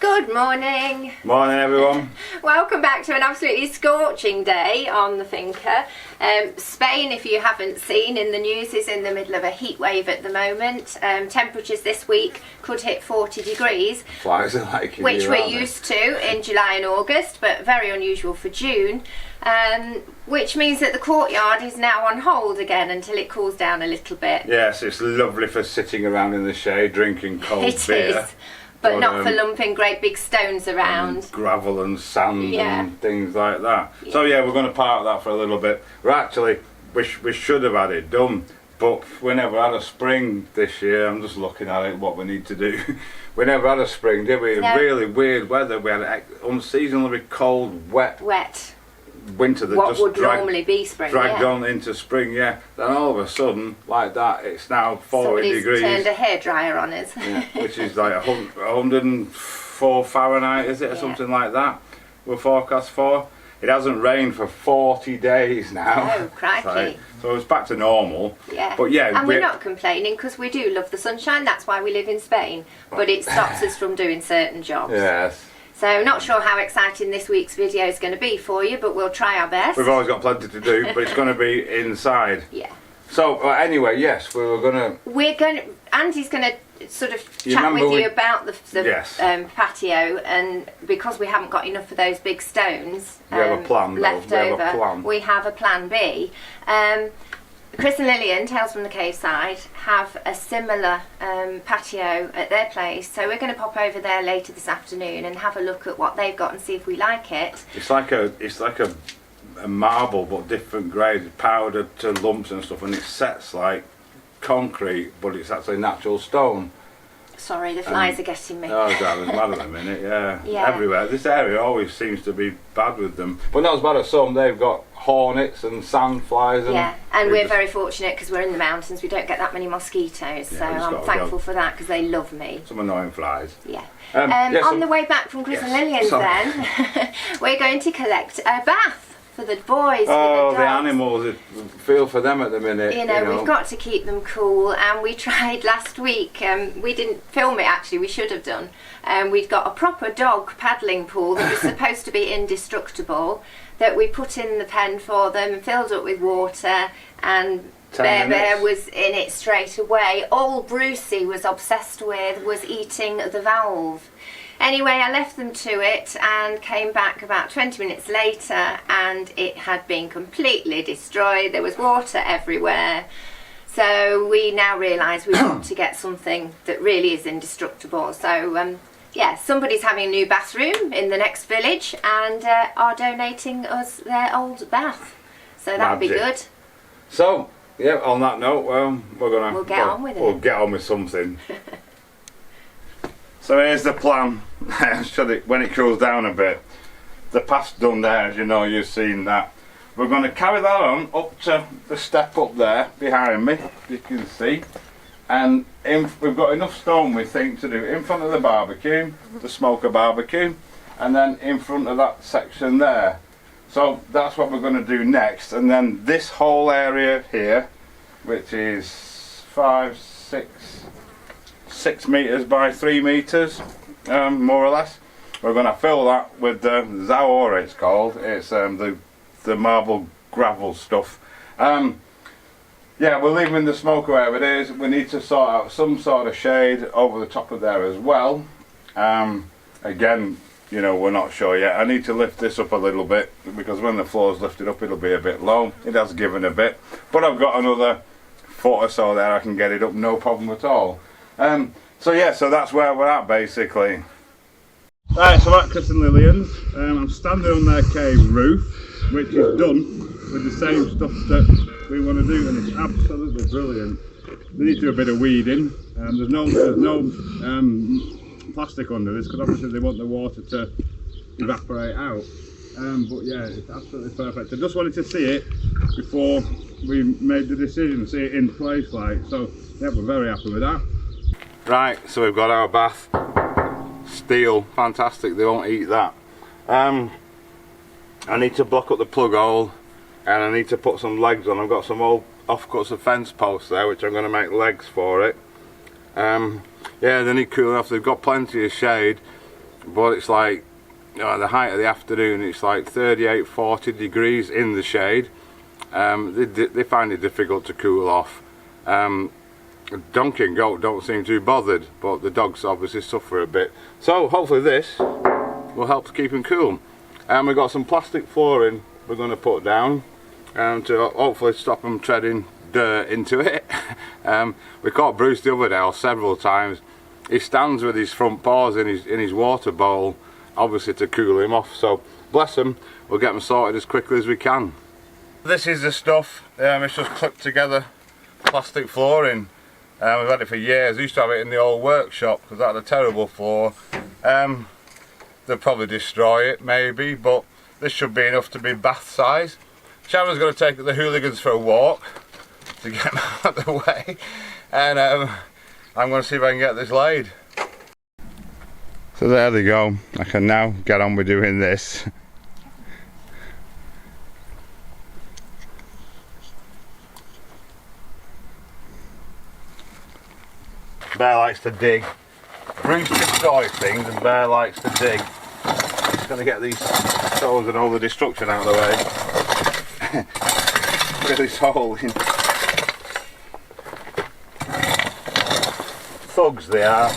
Good morning. Morning everyone. Welcome back to an absolutely scorching day on the Finca. Spain, if you haven't seen in the news, is in the middle of a heat wave at the moment. Temperatures this week could hit 40 degrees. Flies are like which we're used to in July and August, but very unusual for June. Which means that the courtyard is now on hold again until it cools down a little bit. Yes, it's lovely for sitting around in the shade drinking cold beer. It is. But not for lumping great big stones around. And gravel and sand and things like that. Yeah. So yeah, we're going to park that for a little bit. We should have had it done, but we never had a spring this year. I'm just looking at it, what we need to do. We never had a spring, did we? No. Really weird weather. We had unseasonably cold, wet winter that what would normally be spring, dragged on into spring, Then all of a sudden, like that, it's now 40 degrees. Somebody's turned a hairdryer on us. Which is like 104 Fahrenheit, is it, or something like that? We're forecast for. It hasn't rained for 40 days now. Oh, crikey. So it's back to normal. Yeah. But yeah, and we're not complaining because we do love the sunshine. That's why we live in Spain. But it stops us from doing certain jobs. Yes. So not sure how exciting this week's video is going to be for you, but we'll try our best. We've always got plenty to do, but it's going to be inside. Yeah. So anyway, yes, Andy's going to sort of chat with you about the patio, and because we haven't got enough of those big stones left over, we have a plan B. Chris and Lillian, Tales from the Cave side, have a similar patio at their place, so we're going to pop over there later this afternoon and have a look at what they've got and see if we like it. It's like a marble, but different grade, powdered to lumps and stuff, and it sets like concrete, but it's actually natural stone. Sorry, the flies are getting me. Oh, that was bad at the minute, yeah. Everywhere. This area always seems to be bad with them. But not as bad as some. They've got hornets and sandflies. And we're very fortunate because we're in the mountains. We don't get that many mosquitoes, so I'm thankful for that because they love me. Some annoying flies. Yeah. On the way back from Chris and Lillian's then, we're going to collect a bath. For the boys, the animals, feel for them at the minute. You know, we've got to keep them cool, and we tried last week, we didn't film it actually, we should have done. We'd got a proper dog paddling pool that was supposed to be indestructible, that we put in the pen for them, filled up with water, and Bear was in it straight away. All Brucey was obsessed with was eating the valve. Anyway, I left them to it and came back about 20 minutes later and it had been completely destroyed. There was water everywhere. So we now realise we want to get something that really is indestructible. So somebody's having a new bathroom in the next village and are donating us their old bath. So that would be good. So, on that note, we'll get on with it. We'll get on with something. So here's the plan. When it cools down a bit, the path's done there, as you know, you've seen that. We're going to carry that on up to the step up there behind me, you can see. And we've got enough stone, we think, to do in front of the barbecue, the smoker barbecue, and then in front of that section there. So that's what we're going to do next. And then this whole area here, which is 6 metres by 3 metres, more or less. We're going to fill that with the Zaora, it's called. It's the marble gravel stuff. We're leaving the smoker where it is. We need to sort out some sort of shade over the top of there as well. Again, we're not sure yet. I need to lift this up a little bit because when the floor's lifted up it'll be a bit low. It has given a bit. But I've got another foot or so there, I can get it up, no problem at all. So that's where we're at basically. Right, so at Chris and Lillian's, I'm standing on their cave roof, which is done with the same stuff that we want to do, and it's absolutely brilliant. They need to do a bit of weeding. There's no plastic under this because obviously they want the water to evaporate out. But yeah, it's absolutely perfect. I just wanted to see it before we made the decision, see it in place so. Yeah, we're very happy with that. Right, so we've got our bath. Steel, fantastic, they won't eat that. I need to block up the plug hole and I need to put some legs on. I've got some old offcuts of fence posts there which I'm going to make legs for it. Yeah, they need cooling off. They've got plenty of shade. but it's like, you know, at the height of the afternoon it's like 38-40 degrees in the shade. They find it difficult to cool off. Donkey and goat don't seem too bothered, but the dogs obviously suffer a bit. So hopefully this will help to keep them cool. We've got some plastic flooring we're going to put down to hopefully stop them treading dirt into it. We caught Bruce the other day several times. He stands with his front paws in his water bowl, obviously to cool him off. So bless him, we'll get them sorted as quickly as we can. This is the stuff. It's just clipped together plastic flooring. We've had it for years. We used to have it in the old workshop because that had a terrible floor. They'll probably destroy it maybe, but this should be enough to be bath size. Sharon's going to take the hooligans for a walk to get them out of the way, and I'm going to see if I can get this laid. So there they go. I can now get on with doing this. Bear likes to dig. Bruce destroys things and Bear likes to dig. Just going to get these stones and all the destruction out of the way. Look at this hole in. Thugs they are.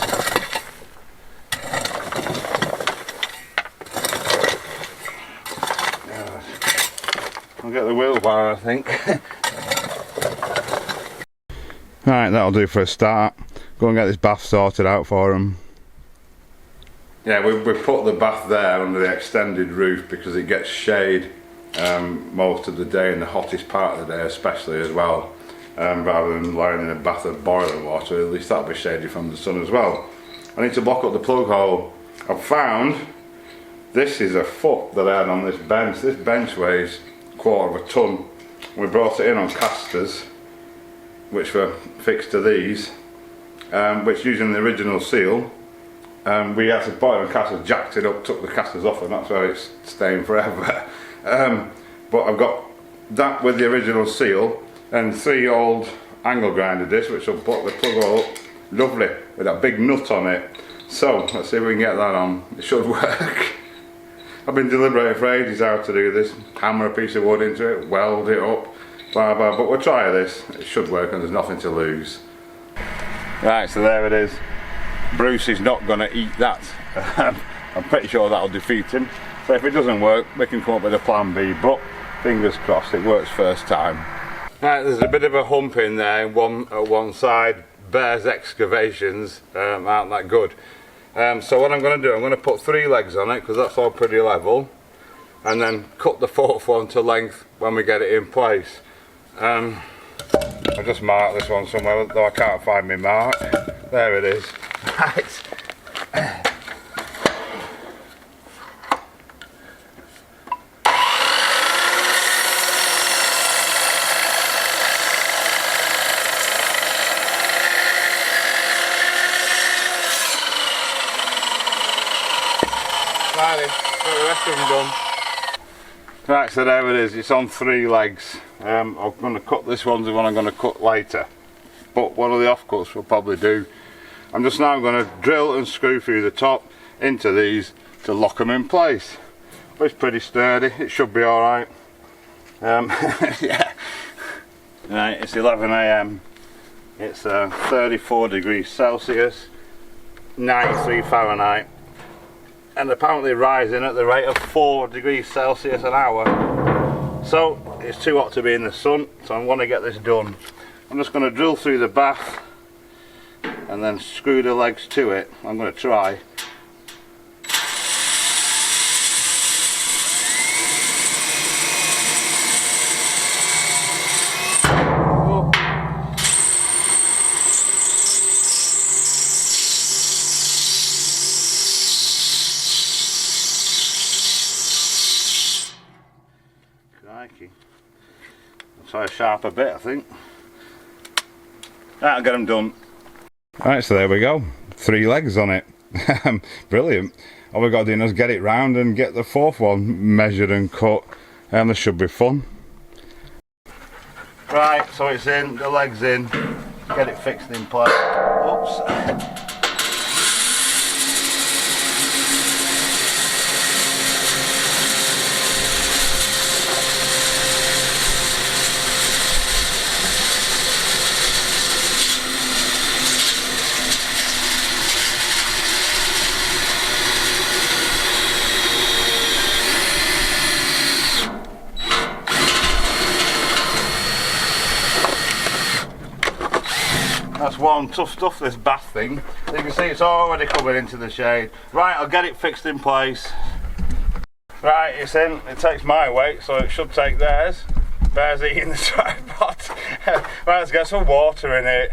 I'll get the wheelbarrow, I think. Right, that'll do for a start. Go and get this bath sorted out for them. Yeah, we put the bath there under the extended roof because it gets shade most of the day, in the hottest part of the day especially as well. Rather than lying in a bath of boiling water, at least that'll be shady from the sun as well. I need to block up the plug hole. I've found this is a foot that I had on this bench. This bench weighs 1/4 of a ton. We brought it in on casters, which were fixed to these, which using the original seal, we had to buy it on casters, jacked it up, took the casters off, and that's why it's staying forever. But I've got that with the original seal and 3 old angle grinder discs, which will put the plug hole up lovely with that big nut on it. So let's see if we can get that on. It should work. I've been deliberating for ages how to do this. Hammer a piece of wood into it, weld it up, blah blah, but we'll try this. It should work and there's nothing to lose. Right, so there it is. Bruce is not going to eat that. I'm pretty sure that'll defeat him. So if it doesn't work, we can come up with a plan B, but fingers crossed it works first time. Right, there's a bit of a hump in there at one side. Bear's excavations aren't that good. So what I'm going to do, I'm going to put 3 legs on it because that's all pretty level, and then cut the 4th one to length when we get it in place. I just marked this one somewhere, though I can't find my mark. There it is. Right. Righty, got the rest of them done. Right, so there it is, it's on 3 legs. I'm going to cut this one, the one I'm going to cut later. But one of the offcuts we'll probably do. I'm just now going to drill and screw through the top into these to lock them in place. But it's pretty sturdy, it should be alright. Yeah. Right, it's 11 AM. It's 34 degrees Celsius, 93 Fahrenheit. And apparently rising at the rate of 4 degrees Celsius an hour. So it's too hot to be in the sun, so I want to get this done. I'm just going to drill through the bath and then screw the legs to it. I'm going to try. I'll try a sharper bit, I think. Right, I'll get them done. Right, so there we go. 3 legs on it. Brilliant. All we've got to do now is get it round and get the 4th one measured and cut, and this should be fun. Right, so it's in, the leg's in, get it fixed in place. Oops. one, tough stuff, this bath thing. You can see it's already coming into the shade. Right, I'll get it fixed in place. Right, it's in. It takes my weight, so it should take theirs. Bear's eating the tripod. Right, let's get some water in it.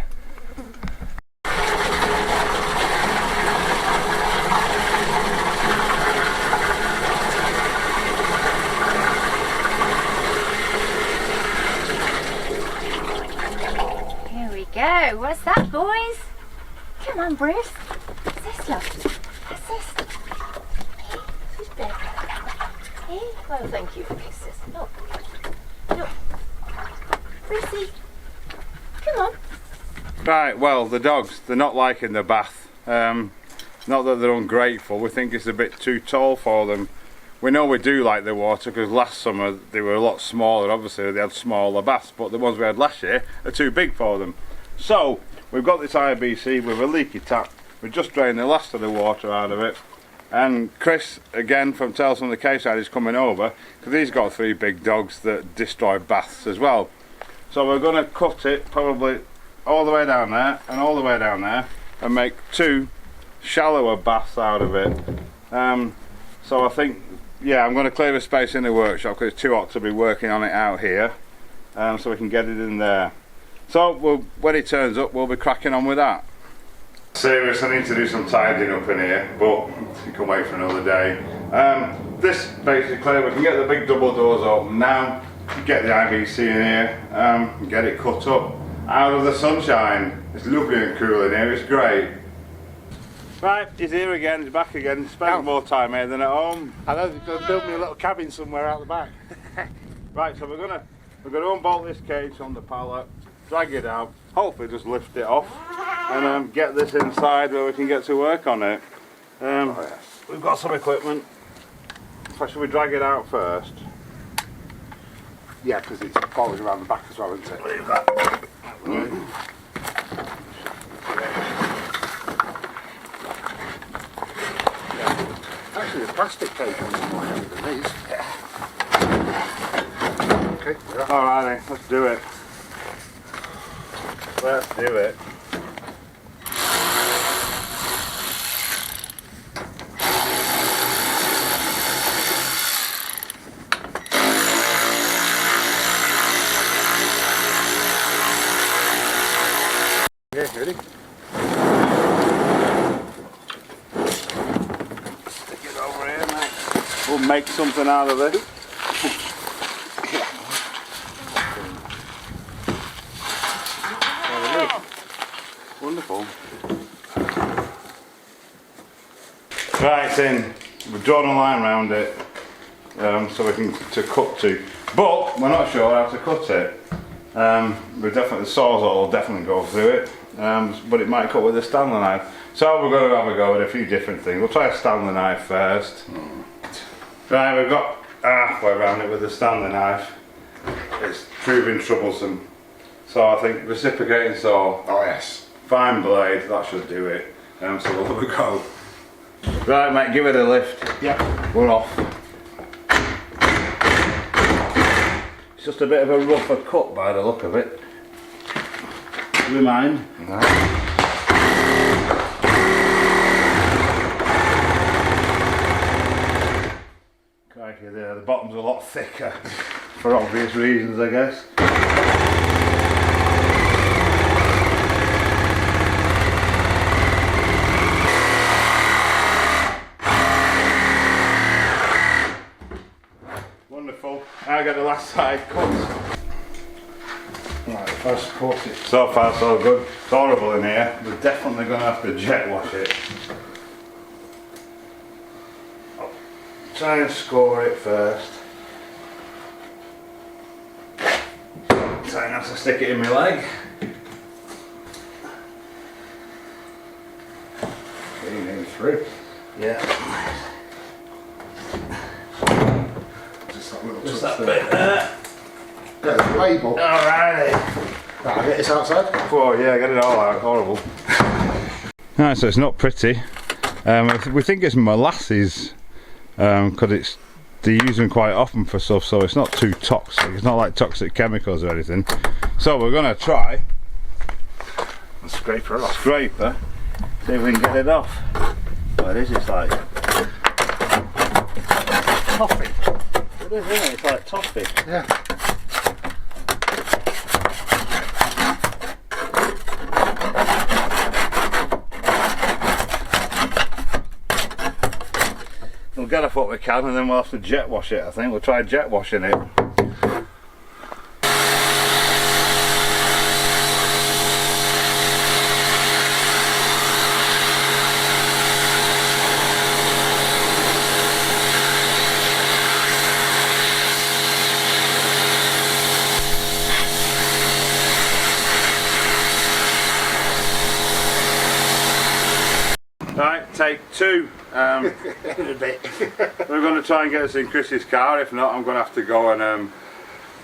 Here we go. What's that, boys? Come on, Bruce. What's this, love? What's this? Who's big? Hey? Well, thank you for kisses. Look. Look. Brucey. Come on. Right, well, the dogs, they're not liking the bath. Not that they're ungrateful, we think it's a bit too tall for them. We know we do like the water because last summer they were a lot smaller, obviously they had smaller baths, but the ones we had last year are too big for them. So, we've got this IBC with a leaky tap. We've just drained the last of the water out of it. And Chris, again from Tales from the Quayside, is coming over because he's got 3 big dogs that destroy baths as well. So we're going to cut it probably all the way down there and all the way down there and make 2 shallower baths out of it. So I think, yeah, I'm going to clear a space in the workshop because it's too hot to be working on it out here, so we can get it in there. So when it turns up, we'll be cracking on with that. Serious, I need to do some tidying up in here, but you can wait for another day. This basically, we can get the big double doors open now, get the IBC in here, get it cut up out of the sunshine. It's lovely and cool in here, it's great. Right, he's here again, he's back again, spending more time here than at home. I know, they're going to build me a little cabin somewhere out the back. Right, so we're gonna unbolt this cage on the pallet, drag it out, hopefully just lift it off, and get this inside where we can get to work on it. We've got some equipment. Should we drag it out first? Yeah, because it's following around the back as well, isn't it? Leave that. Actually, the plastic cage ones are more heavy than these. Okay, yeah. Alrighty, let's do it. Let's do it. Yeah, ready? Stick it over here, mate. We'll make something out of it. Wonderful. Right, it's in. We've drawn a line around it so we can cut to, but we're not sure how to cut it. The sawzall will definitely go through it, but it might cut with a Stanley knife. So we're going to have a go at a few different things. We'll try a Stanley knife first. Right, we've got halfway around it with a Stanley knife. It's proving troublesome. So I think reciprocating saw. Oh yes. Fine blade, that should do it. So we'll have a go. Right, mate, give it a lift. Yeah. We're off. It's just a bit of a rougher cut by the look of it. Do you mind? No. Crikey, there, the bottom's a lot thicker for obvious reasons, I guess. Wonderful. Now get the last side cut. Right, first cut it. So far so good. It's horrible in here. We're definitely going to have to jet wash it. I'll try and score it first. Try and have to stick it in my leg. Getting in through. Yeah. Just that bit there. Get the label. Alrighty. Right, I'll get this outside. Oh yeah, get it all out. Horrible. Right, so it's not pretty. We think it's molasses because they use them quite often for stuff, so it's not too toxic. It's not like toxic chemicals or anything. So we're going to try And scraper it off. Scraper. See if we can get it off. What is it? It's like Toffee. it is, isn't it? It's like toffee. Yeah. We'll get off what we can and then we'll have to jet wash it. I think we'll try jet washing it. Right, take two. In a bit. We're going to try and get us in Chris's car. If not, I'm going to have to go and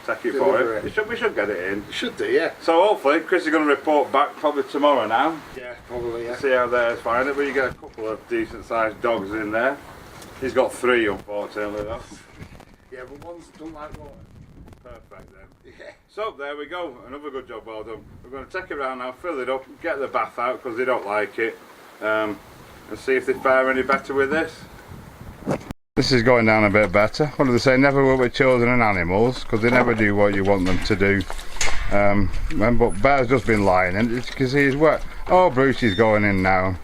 take it for Deliver him. it. We should get it in. Should do, yeah. So hopefully Chris is going to report back probably tomorrow now. Yeah, probably, yeah. See how theirs find it. But you get a couple of decent sized dogs in there. He's got three, unfortunately though. Yeah, but ones don't like water. Perfect then. Yeah. So there we go. Another good job well done. We're going to take it around now, fill it up, get the bath out because they don't like it. And see if they fare any better with this. This is going down a bit better. What do they say? Never work with children and animals because they never do what you want them to do. But Bear's just been lying and it's because he's wet. Oh, Bruce is going in now.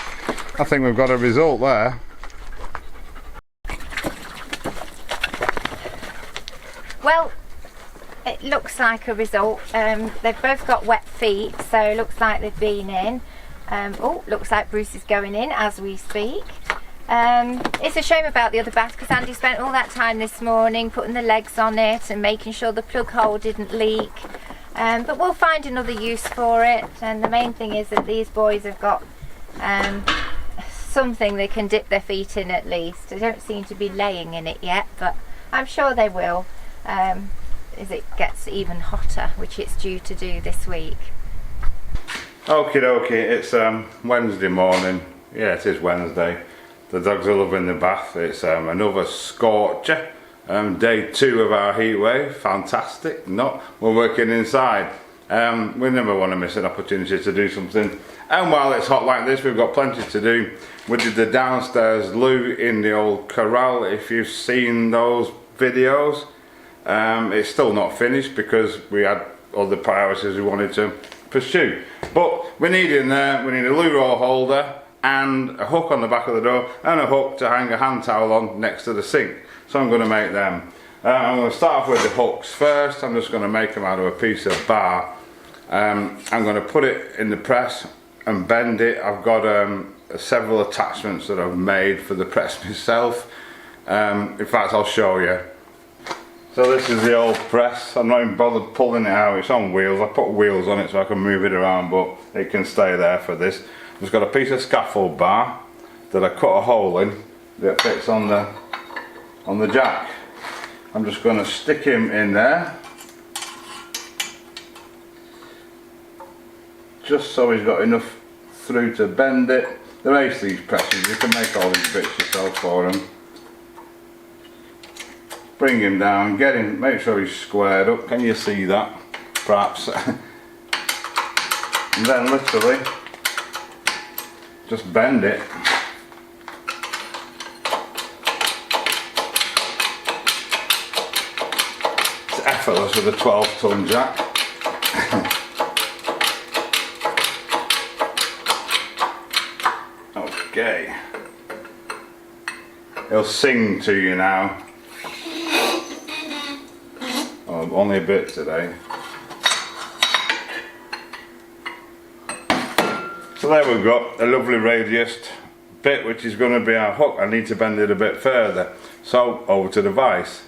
I think we've got a result there. Well, it looks like a result. They've both got wet feet, so it looks like they've been in. Oh, looks like Bruce is going in as we speak. It's a shame about the other bath because Andy spent all that time this morning putting the legs on it and making sure the plug hole didn't leak. But we'll find another use for it, and the main thing is that these boys have got something they can dip their feet in at least. They don't seem to be laying in it yet, but I'm sure they will as it gets even hotter, which it's due to do this week. Okie dokie, it's Wednesday morning. Yeah, it is Wednesday. The dogs are loving the bath. It's another scorcher. Day 2 of our heatwave. Fantastic. We're working inside. We never want to miss an opportunity to do something. And while it's hot like this, we've got plenty to do. We did the downstairs loo in the old Corral. If you've seen those videos, it's still not finished because we had other priorities we wanted to pursue. But we need in there, we need a loo roll holder and a hook on the back of the door and a hook to hang a hand towel on next to the sink. So I'm going to make them. I'm going to start off with the hooks first. I'm just going to make them out of a piece of bar. I'm going to put it in the press and bend it. I've got several attachments that I've made for the press myself. In fact, I'll show you. So this is the old press. I'm not even bothered pulling it out. It's on wheels. I put wheels on it so I can move it around, but it can stay there for this. I've just got a piece of scaffold bar that I cut a hole in that fits on the jack. I'm just going to stick him in there, just so he's got enough through to bend it. They're ace, these presses. You can make all these bits yourself for them. Bring him down, get him, make sure he's squared up. Can you see that? Perhaps. And then literally just bend it. It's effortless with a 12-ton jack. Okay. He'll sing to you now. Only a bit today. So there we've got a lovely radius bit which is going to be our hook. I need to bend it a bit further. So over to the vise.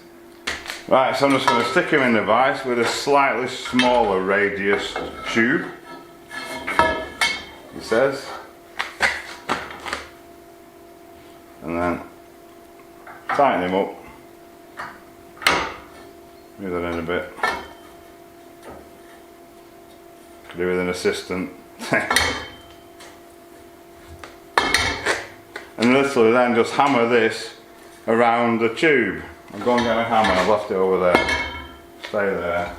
Right, so I'm just going to stick him in the vise with a slightly smaller radius tube. It says. And then tighten him up. Move that in a bit. Could do with an assistant. And literally then just hammer this around the tube. I'll go and get a hammer, I've left it over there. Stay there.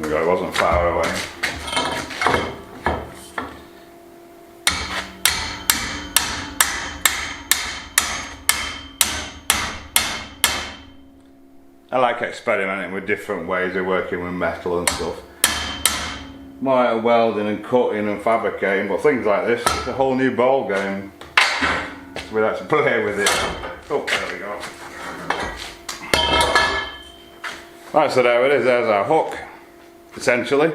There we go, it wasn't far away. I like experimenting with different ways of working with metal and stuff. More like welding and cutting and fabricating, but things like this, it's a whole new ball game. So we like to play with it. Oh, there we go. Right, so there it is, there's our hook, essentially.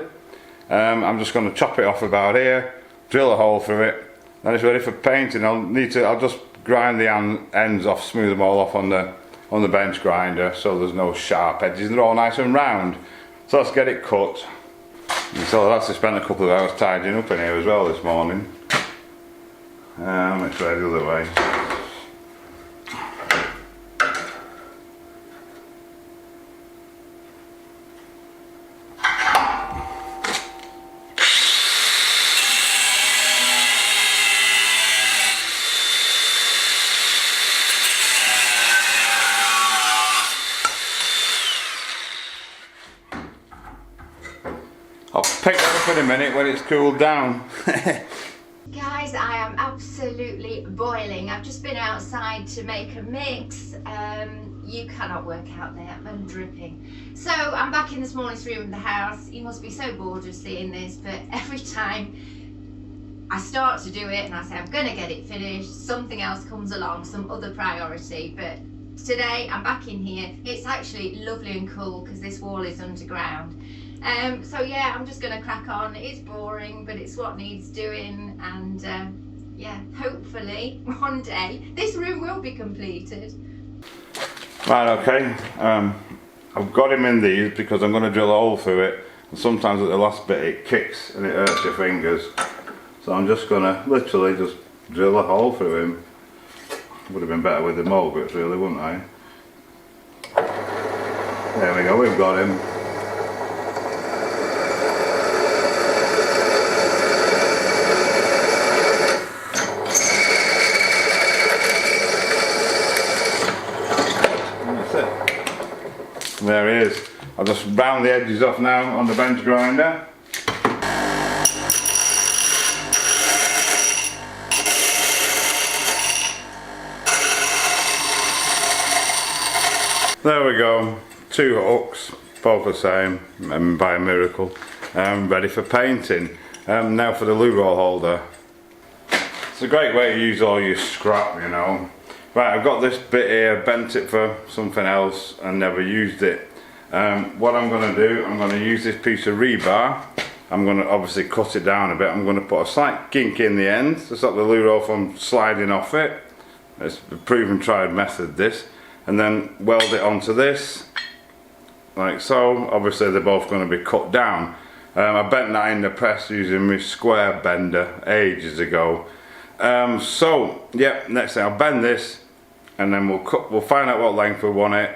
I'm just going to chop it off about here, drill a hole through it, then it's ready for painting. I'll just grind the ends off, smooth them all off on the bench grinder so there's no sharp edges and they're all nice and round. So let's get it cut. And so I've actually spent a couple of hours tidying up in here as well this morning. Let's try the other way. I'll pick that up in a minute when it's cooled down. Guys, I am absolutely boiling. I've just been outside to make a mix. You cannot work out there, I'm dripping. So I'm back in this morning's room of the house. You must be so bored of seeing this, but every time I start to do it and I say I'm gonna get it finished, something else comes along, some other priority. But today I'm back in here. It's actually lovely and cool because this wall is underground. So yeah, I'm just gonna crack on. It's boring, but it's what needs doing, and yeah, hopefully one day this room will be completed. Right, okay. I've got him in these because I'm going to drill a hole through it, and sometimes at the last bit it kicks and it hurts your fingers. So I'm just going to literally just drill a hole through him. Would have been better with the mould bits really, wouldn't I? There we go, we've got him. There he is. I'll just round the edges off now on the bench grinder. There we go. 2 hooks, both the same, and by a miracle. Ready for painting. Now for the loo roll holder. It's a great way to use all your scrap, you know. Right, I've got this bit here, bent it for something else and never used it. What I'm going to do, I'm going to use this piece of rebar. I'm going to obviously cut it down a bit. I'm going to put a slight kink in the end to stop the loo roll from sliding off it. It's a proven tried method, this. And then weld it onto this, like so. Obviously they're both going to be cut down. I bent that in the press using my square bender ages ago. So yeah, next thing I'll bend this, and then we'll find out what length we want it,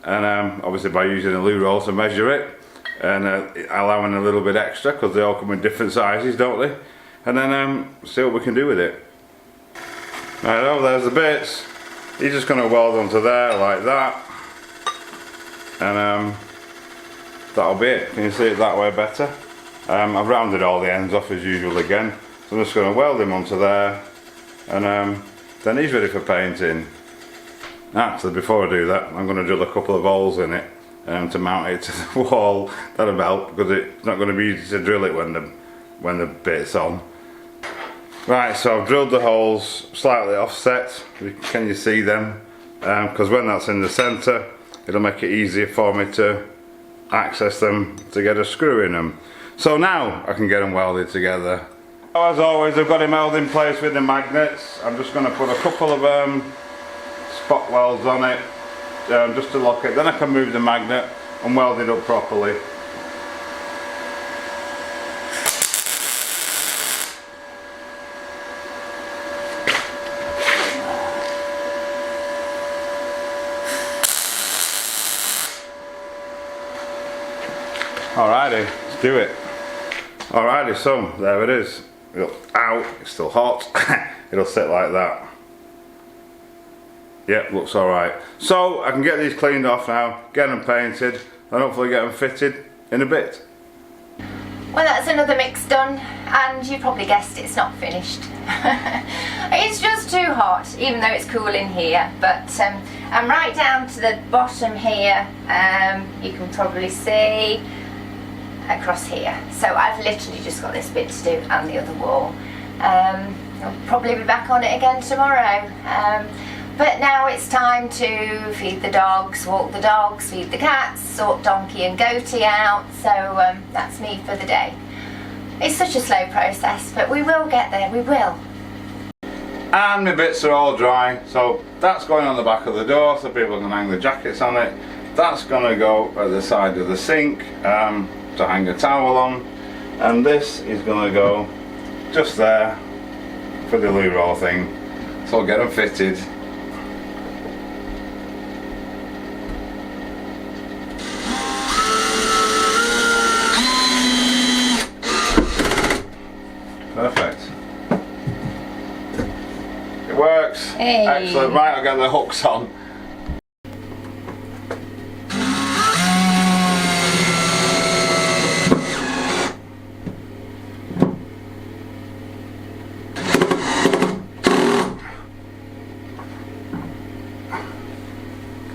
and obviously by using a loo roll to measure it, and allowing a little bit extra because they all come in different sizes, don't they? And then see what we can do with it. Right, oh, there's the bits. You're just going to weld onto there like that, and that'll be it. Can you see it that way better? I've rounded all the ends off as usual again. So I'm just going to weld him onto there, and then he's ready for painting. Actually, before I do that, I'm going to drill a couple of holes in it to mount it to the wall. That'll help because it's not going to be easy to drill it when the bit's on. Right, so I've drilled the holes slightly offset. Can you see them? Because when that's in the centre, it'll make it easier for me to access them to get a screw in them. So now I can get them welded together. As always, I've got him held in place with the magnets. I'm just going to put a couple of spot welds on it just to lock it. Then I can move the magnet and weld it up properly. Alrighty, let's do it. Alrighty, so there it is. Ow, it's still hot. It'll sit like that. Yep, looks alright. So I can get these cleaned off now, get them painted, and hopefully get them fitted in a bit. Well, that's another mix done, and you probably guessed it's not finished. It's just too hot, even though it's cool in here. But I'm right down to the bottom here. You can probably see across here. So I've literally just got this bit to do and the other wall. I'll probably be back on it again tomorrow. But now it's time to feed the dogs, walk the dogs, feed the cats, sort Donkey and Goatee out. So that's me for the day. It's such a slow process, but we will get there, we will. And my bits are all dry, so that's going on the back of the door so people can hang the jackets on it. That's going to go at the side of the sink to hang a towel on. And this is going to go just there for the loo roll thing. So I'll get them fitted. Perfect. It works. Hey. Excellent. Right, I'll get the hooks on.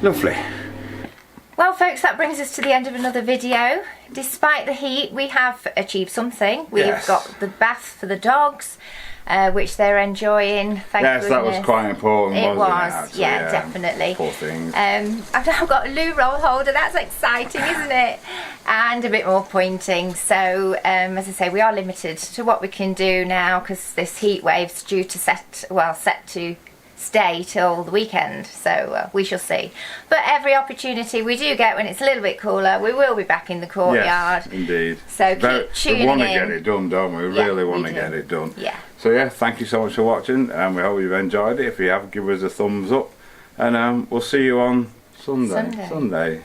Lovely. Well folks, that brings us to the end of another video. Despite the heat, we have achieved something. We've Yes. got the bath for the dogs, which they're enjoying, thank Yes, that was goodness. quite important, It wasn't was, it? Actually, yeah, definitely. Poor things. I've now got a loo roll holder, that's exciting, isn't it? And a bit more pointing. So, as I say, we are limited to what we can do now because this heat wave's due to set to stay till the weekend, so we shall see. But every opportunity we do get when it's a little bit cooler, we will be back in the courtyard. Yes, indeed. So keep tuning we want to in. get it done, don't we? We Yeah, really we want to do. get it done. Yeah. So yeah, thank you so much for watching, and we hope you've enjoyed it. If you have, give us a thumbs up, and we'll see you on Sunday.